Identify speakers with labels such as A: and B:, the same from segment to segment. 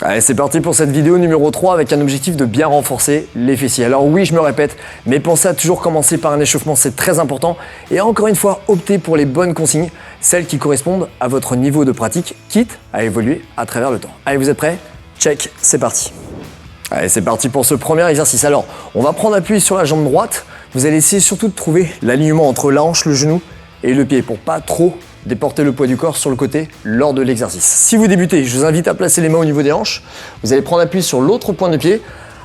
A: Allez, c'est parti pour cette vidéo numéro 3 avec un objectif de bien renforcer les fessiers. Alors oui, je me répète, mais pensez à toujours commencer par un échauffement, c'est très important. Et encore une fois, optez pour les bonnes consignes, celles qui correspondent à votre niveau de pratique, quitte à évoluer à travers le temps. Allez, vous êtes prêts? Check, c'est parti. Allez, c'est parti pour ce premier exercice. Alors, on va prendre appui sur la jambe droite. Vous allez essayer surtout de trouver l'alignement entre la hanche, le genou et le pied pour pas trop déporter le poids du corps sur le côté lors de l'exercice. Si vous débutez, je vous invite à placer les mains au niveau des hanches. Vous allez prendre appui sur l'autre point de pied.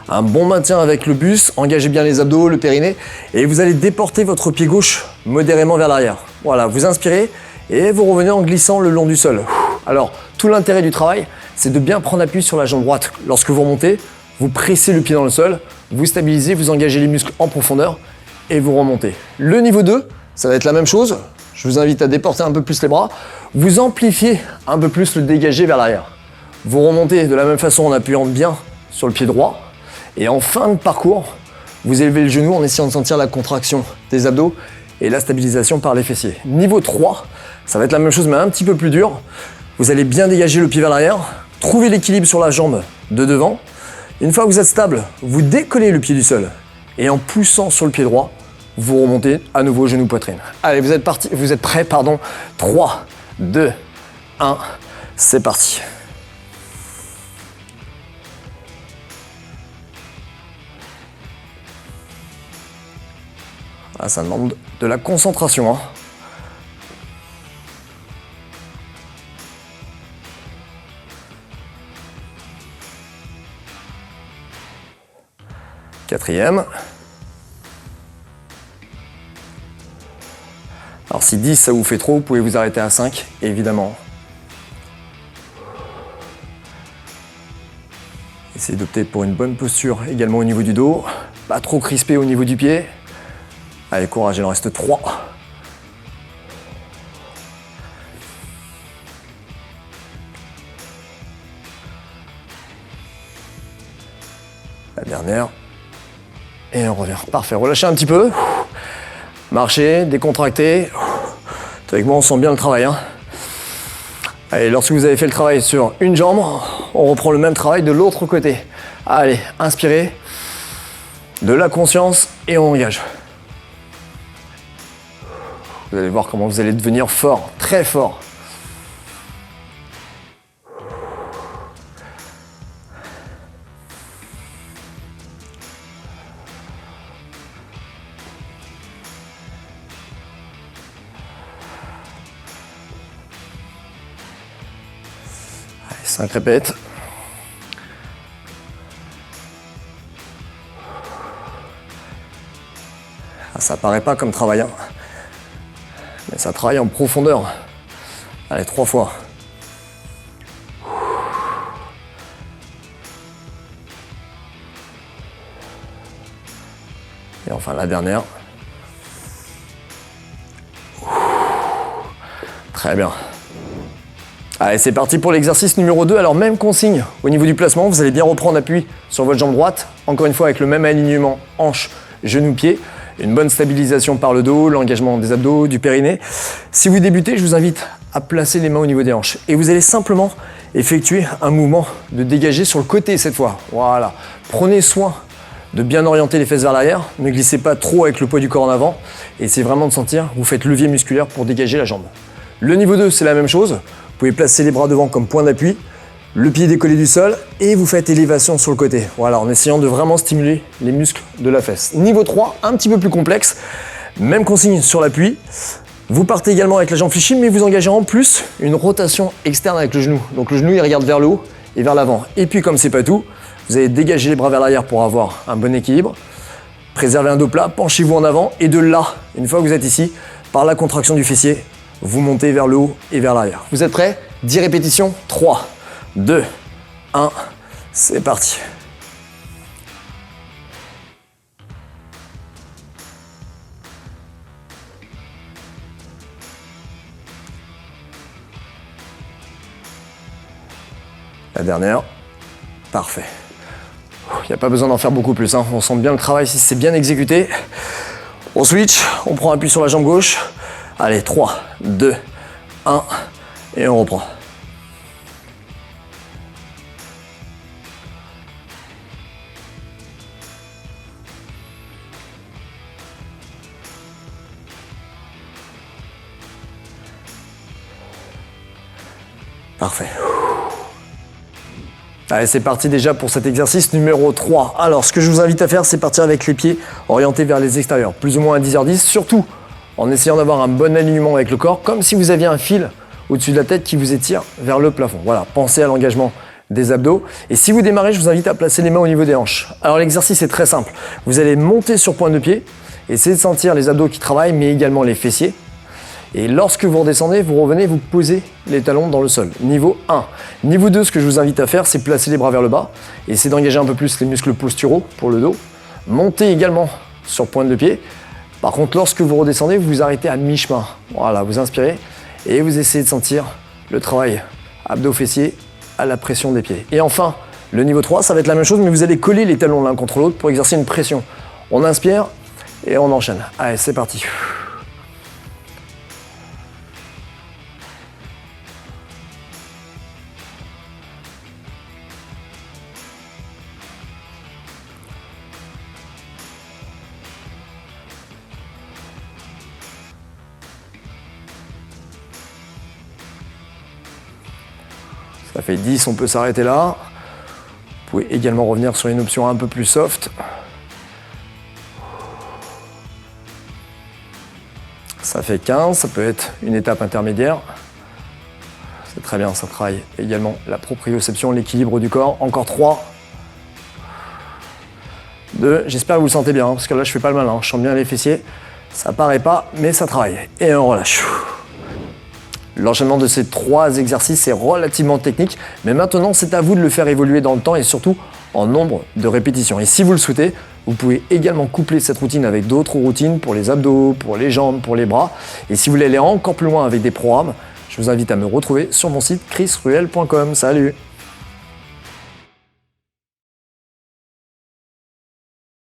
A: Un bon maintien avec le buste, engagez bien les abdos, le périnée et vous allez déporter votre pied gauche modérément vers l'arrière. Voilà, vous inspirez et vous revenez en glissant le long du sol. Alors, tout l'intérêt du travail, c'est de bien prendre appui sur la jambe droite. Lorsque vous remontez, vous pressez le pied dans le sol, vous stabilisez, vous engagez les muscles en profondeur et vous remontez. Le niveau 2, ça va être la même chose. Je vous invite à déporter un peu plus les bras. Vous amplifiez un peu plus le dégagé vers l'arrière. Vous remontez de la même façon en appuyant bien sur le pied droit. Et en fin de parcours, vous élevez le genou en essayant de sentir la contraction des abdos et la stabilisation par les fessiers. Niveau 3, ça va être la même chose mais un petit peu plus dur. Vous allez bien dégager le pied vers l'arrière, trouver l'équilibre sur la jambe de devant. Une fois que vous êtes stable, vous décollez le pied du sol et en poussant sur le pied droit, vous remontez à nouveau genou poitrine. Allez, vous êtes prêts, 3, 2, 1, c'est parti. Ah, ça demande de la concentration, hein. Quatrième. Alors si 10 ça vous fait trop, vous pouvez vous arrêter à 5, évidemment. Essayez d'opter pour une bonne posture également au niveau du dos, pas trop crispé au niveau du pied. Allez, courage, il en reste 3. La dernière. Et on revient. Parfait, relâchez un petit peu. Marchez, décontractez. Avec moi, on sent bien le travail, hein. Allez, lorsque vous avez fait le travail sur une jambe, on reprend le même travail de l'autre côté. Allez, inspirez. De la conscience et on engage. Vous allez voir comment vous allez devenir fort, très fort. Allez, 5 répètes. Ah, ça paraît pas comme travail, hein. Mais ça travaille en profondeur. Allez, 3 fois. Et enfin la dernière. Très bien. Allez, c'est parti pour l'exercice numéro 2. Alors, même consigne au niveau du placement. Vous allez bien reprendre appui sur votre jambe droite. Encore une fois, avec le même alignement hanche, genou, pied. Une bonne stabilisation par le dos, l'engagement des abdos, du périnée. Si vous débutez, je vous invite à placer les mains au niveau des hanches. Et vous allez simplement effectuer un mouvement de dégager sur le côté cette fois. Voilà. Prenez soin de bien orienter les fesses vers l'arrière. Ne glissez pas trop avec le poids du corps en avant. Et essayez vraiment de sentir, vous faites levier musculaire pour dégager la jambe. Le niveau 2, c'est la même chose. Vous pouvez placer les bras devant comme point d'appui. Le pied décollé du sol et vous faites élévation sur le côté. Voilà, en essayant de vraiment stimuler les muscles de la fesse. Niveau 3, un petit peu plus complexe. Même consigne sur l'appui. Vous partez également avec la jambe fléchie, mais vous engagez en plus une rotation externe avec le genou. Donc le genou, il regarde vers le haut et vers l'avant. Et puis comme c'est pas tout, vous allez dégager les bras vers l'arrière pour avoir un bon équilibre. Préservez un dos plat, penchez-vous en avant. Et de là, une fois que vous êtes ici, par la contraction du fessier, vous montez vers le haut et vers l'arrière. Vous êtes prêts? 10 répétitions, 3, 2, 1, c'est parti. La dernière, parfait. Il n'y a pas besoin d'en faire beaucoup plus, hein. On sent bien le travail si c'est bien exécuté. On switch, on prend appui sur la jambe gauche. Allez, 3, 2, 1, et on reprend. Parfait. Allez, c'est parti déjà pour cet exercice numéro 3. Alors, ce que je vous invite à faire, c'est partir avec les pieds orientés vers les extérieurs, plus ou moins à 10h10, surtout en essayant d'avoir un bon alignement avec le corps, comme si vous aviez un fil au-dessus de la tête qui vous étire vers le plafond. Voilà, pensez à l'engagement des abdos. Et si vous démarrez, je vous invite à placer les mains au niveau des hanches. Alors, l'exercice est très simple. Vous allez monter sur pointe de pied, essayez de sentir les abdos qui travaillent, mais également les fessiers. Et lorsque vous redescendez, vous revenez, vous posez les talons dans le sol. Niveau 1. Niveau 2, ce que je vous invite à faire, c'est placer les bras vers le bas. Essayez d'engager un peu plus les muscles posturaux pour le dos. Montez également sur pointe de pied. Par contre, lorsque vous redescendez, vous vous arrêtez à mi-chemin. Voilà, vous inspirez et vous essayez de sentir le travail abdos-fessiers à la pression des pieds. Et enfin, le niveau 3, ça va être la même chose, mais vous allez coller les talons l'un contre l'autre pour exercer une pression. On inspire et on enchaîne. Allez, c'est parti. Ça fait 10, on peut s'arrêter là. Vous pouvez également revenir sur une option un peu plus soft. Ça fait 15, ça peut être une étape intermédiaire. C'est très bien, ça travaille également la proprioception, l'équilibre du corps. Encore 3. 2, j'espère que vous le sentez bien, parce que là je fais pas le malin, je sens bien les fessiers. Ça paraît pas, mais ça travaille. Et on relâche. L'enchaînement de ces 3 exercices est relativement technique, mais maintenant c'est à vous de le faire évoluer dans le temps et surtout en nombre de répétitions. Et si vous le souhaitez, vous pouvez également coupler cette routine avec d'autres routines pour les abdos, pour les jambes, pour les bras. Et si vous voulez aller encore plus loin avec des programmes, je vous invite à me retrouver sur mon site chrisruel.com. Salut!